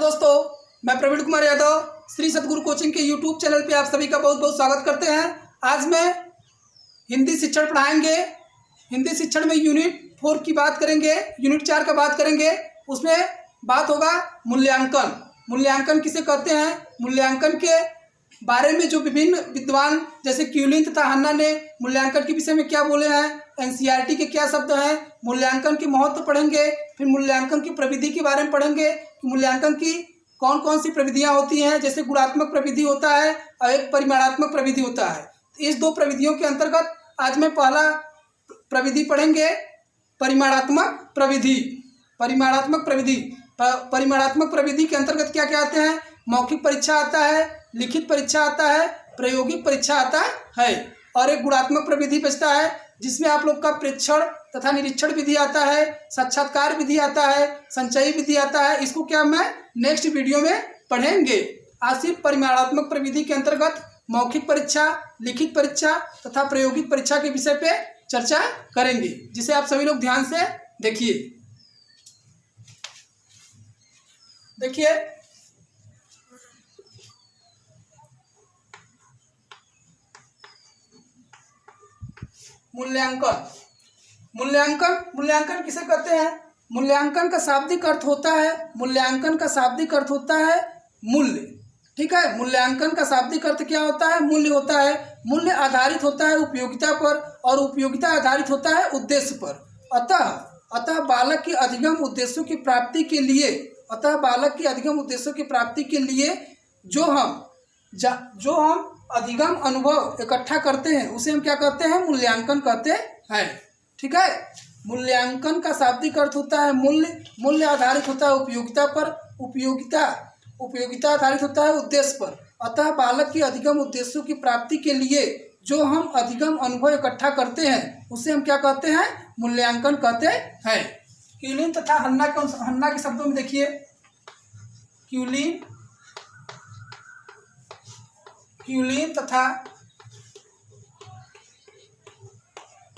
दोस्तों, मैं प्रवीण कुमार यादव श्री सतगुरु कोचिंग के यूट्यूब चैनल पे आप सभी का बहुत बहुत स्वागत करते हैं। आज मैं हिंदी शिक्षण पढ़ाएंगे। हिंदी शिक्षण में यूनिट 4 की बात करेंगे, यूनिट 4 का बात करेंगे। उसमें बात होगा मूल्यांकन। मूल्यांकन किसे कहते हैं, मूल्यांकन के बारे में जो विभिन्न विद्वान जैसे क्यूलिन तथा हन्ना ने मूल्यांकन के विषय में क्या बोले हैं, एनसीईआरटी के क्या शब्द हैं, मूल्यांकन के महत्व पढ़ेंगे। फिर मूल्यांकन की प्रविधि के बारे में पढ़ेंगे कि मूल्यांकन की कौन कौन सी प्रविधियां होती हैं। जैसे गुणात्मक प्रविधि होता है और एक परिमाणात्मक प्रविधि होता है। तो इस दो प्रविधियों के अंतर्गत आज मैं पहला प्रविधि पढ़ेंगे, परिमाणात्मक प्रविधि। परिमाणात्मक प्रविधि परिमाणात्मक प्रविधि के अंतर्गत क्या क्या आते हैं, मौखिक परीक्षा आता है, लिखित परीक्षा आता है, प्रायोगिक परीक्षा आता है और एक गुणात्मक प्रविधि बचता है जिसमें आप लोग का प्रेक्षण तथा निरीक्षण विधि आता है, साक्षात्कार विधि आता है, संचयी विधि आता है। इसको क्या मैं नेक्स्ट वीडियो में पढ़ेंगे। आज सिर्फ परिमाणात्मक प्रविधि के अंतर्गत मौखिक परीक्षा, लिखित परीक्षा तथा प्रायोगिक परीक्षा के विषय पे चर्चा करेंगे, जिसे आप सभी लोग ध्यान से देखिए। मूल्यांकन। मूल्यांकन किसे कहते हैं? मूल्यांकन का शाब्दिक अर्थ होता है, मूल्यांकन का शाब्दिक अर्थ होता है मूल्य। ठीक है, मूल्यांकन का शाब्दिक अर्थ क्या होता है? मूल्य होता है। मूल्य आधारित होता है उपयोगिता पर और उपयोगिता आधारित होता है उद्देश्य पर। अतः बालक की अधिगम उद्देश्यों की प्राप्ति के लिए जो हम अधिगम अनुभव इकट्ठा करते हैं उसे हम क्या कहते हैं? मूल्यांकन कहते हैं। ठीक है, मूल्यांकन का शाब्दिक अर्थ होता है मूल्य। मूल्य आधारित होता है उपयोगिता पर, उपयोगिता आधारित होता है उद्देश्य पर। अतः बालक की अधिगम उद्देश्यों की प्राप्ति के लिए जो हम अधिगम अनुभव इकट्ठा करते हैं उसे हम क्या कहते हैं? मूल्यांकन कहते हैं। क्यूलिन तथा हन्ना के शब्दों में देखिए, क्यूलिन तथा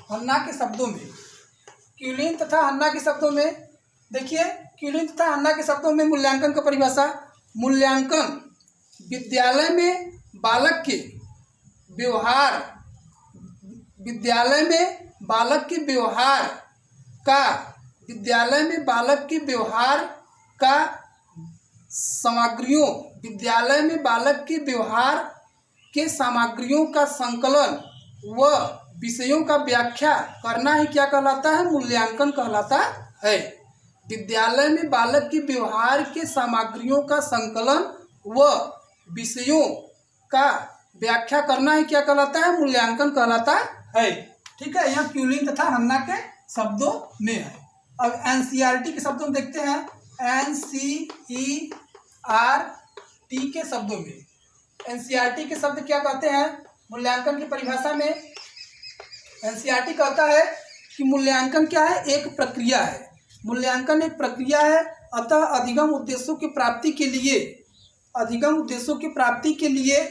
हन्ना के शब्दों में देखिए, क्यूलिन तथा हन्ना के शब्दों में मूल्यांकन का परिभाषा। मूल्यांकन विद्यालय में बालक के व्यवहार का सामग्रियों का संकलन व विषयों का व्याख्या करना ही क्या कहलाता है? मूल्यांकन कहलाता है। विद्यालय में बालक के व्यवहार के सामग्रियों का संकलन व विषयों का व्याख्या करना ही क्या कहलाता है? मूल्यांकन कहलाता है। ठीक है, यहाँ क्यूलिन तथा हन्ना के शब्दों में है। अब एनसीईआरटी के शब्दों में देखते हैं। एनसीईआरटी के शब्दों में, एनसीईआरटी के शब्द क्या कहते हैं? मूल्यांकन की परिभाषा में एनसीईआरटी कहता है कि मूल्यांकन क्या है? एक प्रक्रिया है। मूल्यांकन एक प्रक्रिया है। अतः अधिगम उद्देश्यों की प्राप्ति के लिए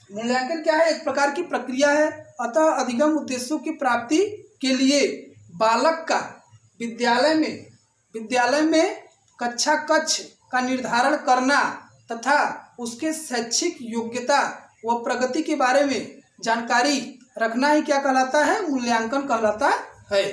मूल्यांकन क्या है? एक प्रकार की प्रक्रिया है। अतः अधिगम उद्देश्यों की प्राप्ति के लिए बालक का विद्यालय में कक्षा का निर्धारण करना तथा उसके शैक्षिक योग्यता व प्रगति के बारे में जानकारी रखना ही क्या कहलाता है? मूल्यांकन कहलाता है।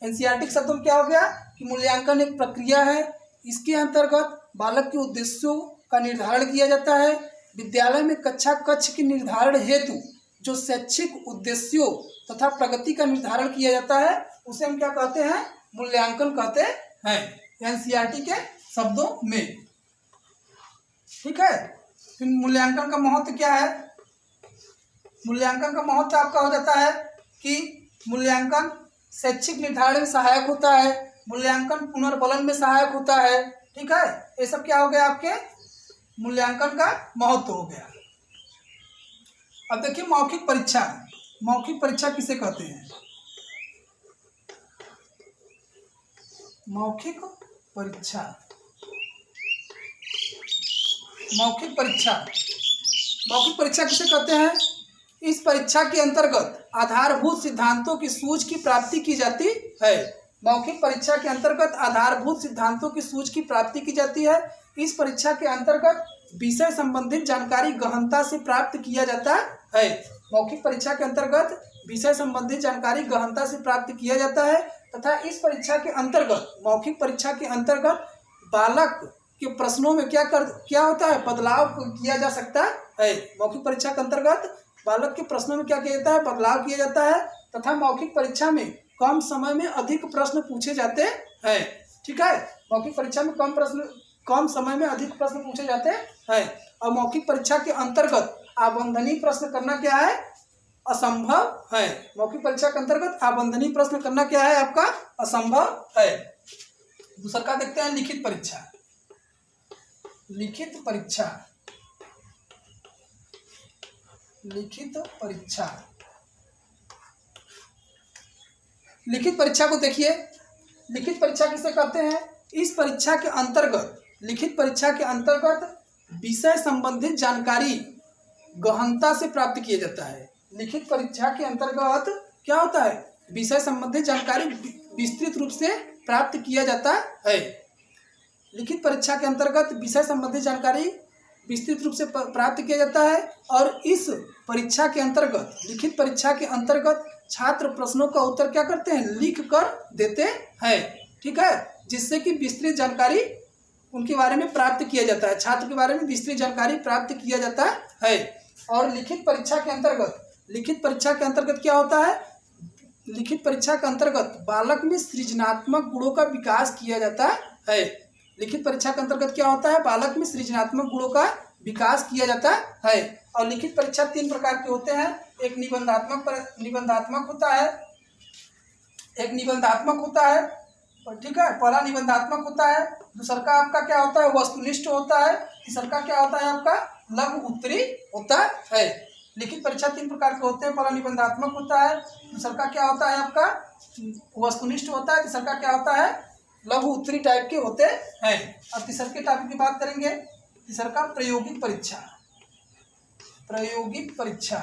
एनसीईआरटी के शब्दों में क्या हो गया कि मूल्यांकन एक प्रक्रिया है। इसके अंतर्गत बालक के उद्देश्यों का निर्धारण किया जाता है। विद्यालय में कक्षा के निर्धारण हेतु जो शैक्षिक उद्देश्यों तथा प्रगति का निर्धारण किया जाता है उसे हम क्या कहते हैं? मूल्यांकन कहते हैं, एनसीईआरटी के शब्दों में। ठीक है, फिर मूल्यांकन का महत्व क्या है? मूल्यांकन का महत्व आपका हो जाता है कि मूल्यांकन शैक्षिक निर्धारण में सहायक होता है, मूल्यांकन पुनर्बलन में सहायक होता है। ठीक है, ये सब क्या हो गया? आपके मूल्यांकन का महत्व हो गया। अब देखिए मौखिक परीक्षा। मौखिक परीक्षा किसे कहते हैं? मौखिक परीक्षा किसे कहते हैं? इस परीक्षा के अंतर्गत आधारभूत सिद्धांतों की सूझ की प्राप्ति की जाती है। मौखिक परीक्षा के अंतर्गत आधारभूत सिद्धांतों की सूझ की प्राप्ति की जाती है। इस परीक्षा के अंतर्गत विषय संबंधित जानकारी गहनता से प्राप्त किया जाता है। मौखिक परीक्षा के अंतर्गत विषय संबंधित जानकारी गहनता से प्राप्त किया जाता है तथा इस परीक्षा के अंतर्गत मौखिक परीक्षा के अंतर्गत बालक के प्रश्नों में क्या होता है, बदलाव किया जा सकता है। मौखिक परीक्षा के अंतर्गत बालक के प्रश्नों में क्या किया जाता है, बदलाव किया जाता है तथा मौखिक परीक्षा में कम समय में अधिक प्रश्न पूछे जाते हैं। ठीक है, मौखिक परीक्षा में कम समय में अधिक प्रश्न पूछे जाते हैं। और मौखिक परीक्षा के अंतर्गत आबंधनीय प्रश्न करना क्या है, असंभव है। मौखिक परीक्षा के अंतर्गत आबंधनीय प्रश्न करना क्या है, आपका असंभव है। दूसरा का देखते हैं लिखित परीक्षा। लिखित परीक्षा लिखित परीक्षा को देखिए। लिखित परीक्षा किसे कहते हैं? इस परीक्षा के अंतर्गत लिखित परीक्षा के अंतर्गत विषय संबंधित जानकारी गहनता से प्राप्त किया जाता है। लिखित परीक्षा के अंतर्गत क्या होता है, विषय संबंधित जानकारी विस्तृत रूप से प्राप्त किया जाता है। लिखित परीक्षा के अंतर्गत विषय संबंधित जानकारी विस्तृत रूप से प्राप्त किया जाता है और इस परीक्षा के अंतर्गत लिखित परीक्षा के अंतर्गत छात्र प्रश्नों का उत्तर क्या करते हैं, लिख कर देते हैं। ठीक है, जिससे कि विस्तृत जानकारी उनके बारे में प्राप्त किया जाता है, छात्र के बारे में विस्तृत जानकारी प्राप्त किया जाता है। और लिखित परीक्षा के अंतर्गत क्या होता है, लिखित परीक्षा के अंतर्गत बालक में सृजनात्मक गुणों का विकास किया जाता है। लिखित परीक्षा के अंतर्गत क्या होता है, बालक में सृजनात्मक गुणों का विकास किया जाता है। और लिखित परीक्षा 3 प्रकार के होते हैं। एक निबंधात्मक होता है, एक निबंधात्मक होता है, ठीक है, पहला निबंधात्मक होता है। दूसरा का आपका क्या होता है, वस्तुनिष्ठ होता है। तीसरा का क्या होता है, आपका लघु उत्तरी होता है। लिखित परीक्षा 3 प्रकार के होते हैं। पहला निबंधात्मक होता है, दूसरा का क्या होता है, आपका वस्तुनिष्ठ होता है, तीसरा का क्या होता है, लघु उत्तरी टाइप के होते हैं। अब तीसरे के टॉपिक की बात करेंगे। तीसरा का प्रायोगिक परीक्षा। प्रायोगिक परीक्षा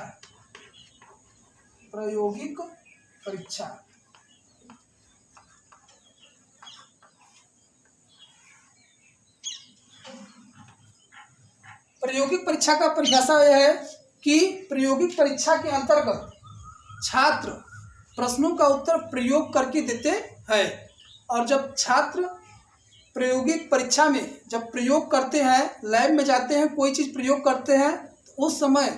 प्रायोगिक परीक्षा का परिभाषा यह है कि प्रायोगिक परीक्षा के अंतर्गत छात्र प्रश्नों का उत्तर प्रयोग करके देते हैं। और जब छात्र प्रायोगिक परीक्षा में जब प्रयोग करते हैं, लैब में जाते हैं, कोई चीज़ प्रयोग करते हैं, तो उस समय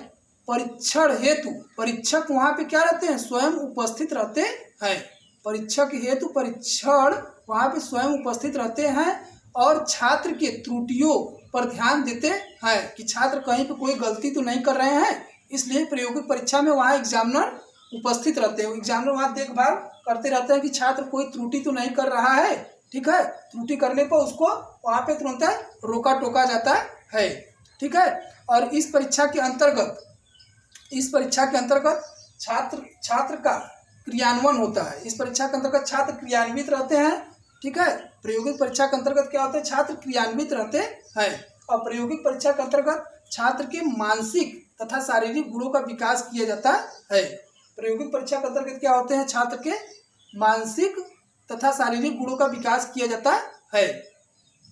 परीक्षण हेतु परीक्षक वहाँ पे क्या रहते हैं, स्वयं उपस्थित रहते हैं। परीक्षक हेतु परीक्षण वहाँ पे स्वयं उपस्थित रहते हैं और छात्र के त्रुटियों पर ध्यान देते हैं कि छात्र कहीं पे कोई गलती तो नहीं कर रहे हैं। इसलिए प्रायोगिक परीक्षा में वहाँ एग्जामिनर उपस्थित रहते हैं। एग्जामिनर वहाँ देखभाल करते रहते हैं कि छात्र कोई त्रुटि तो नहीं कर रहा है। ठीक है, त्रुटि करने पर उसको वहाँ पे तुरंत रोका टोका जाता है। ठीक है, और इस परीक्षा के अंतर्गत छात्र का क्रियान्वयन होता है। इस परीक्षा के अंतर्गत छात्र क्रियान्वित रहते हैं। ठीक है, प्रायोगिक परीक्षा के अंतर्गत क्या होता है, छात्र क्रियान्वित रहते हैं। और प्रायोगिक परीक्षा के अंतर्गत छात्र के मानसिक तथा शारीरिक गुणों का विकास किया जाता है। प्रायोगिक परीक्षा के अंतर्गत क्या होते हैं, छात्र के मानसिक तथा शारीरिक गुणों का विकास किया जाता है।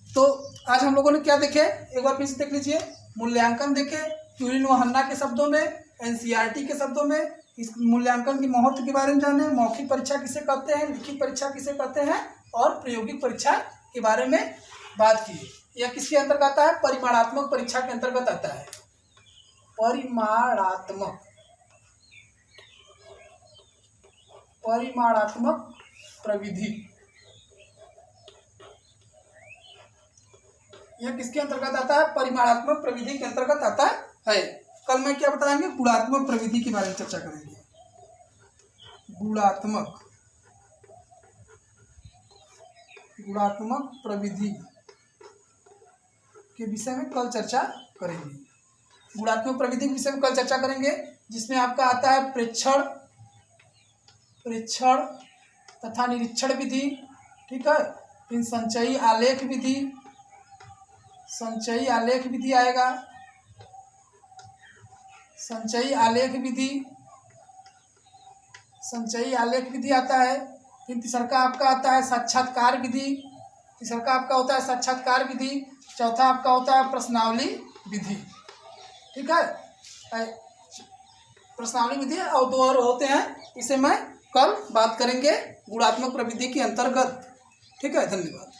तो आज हम लोगों ने क्या देखे, एक बार फिर से देख लीजिए। मूल्यांकन देखे क्यूरिन व हन्ना के शब्दों में, एनसीईआरटी के शब्दों में, इस मूल्यांकन के महत्व के बारे में जाने, मौखिक परीक्षा किसे कहते हैं, लिखित परीक्षा किसे कहते हैं और प्रायोगिक परीक्षा के बारे में बात की। यह किसके अंतर्गत आता है, परिमाणात्मक परीक्षा के अंतर्गत आता है। परिमाणात्मक प्रविधि, यह किसके अंतर्गत आता है, परिमाणात्मक प्रविधि के अंतर्गत आता है। कल मैं क्या बताएंगे, गुणात्मक प्रविधि के बारे में चर्चा करेंगे। गुणात्मक प्रविधि के विषय में कल चर्चा करेंगे। गुणात्मक प्रविधि के विषय में कल चर्चा करेंगे, जिसमें आपका आता है प्रेक्षण तथा निरीक्षण विधि। ठीक है, फिर संचयी आलेख विधि आएगा। संचयी आलेख विधि आता है। फिर तीसरा का आपका आता है साक्षात्कार विधि। तीसरा का आपका होता है साक्षात्कार विधि। चौथा आपका होता है प्रश्नावली विधि। ठीक है, प्रश्नावली विधि और दो और होते हैं, इसे मैं कल बात करेंगे गुणात्मक प्रविधि के अंतर्गत। ठीक है, धन्यवाद।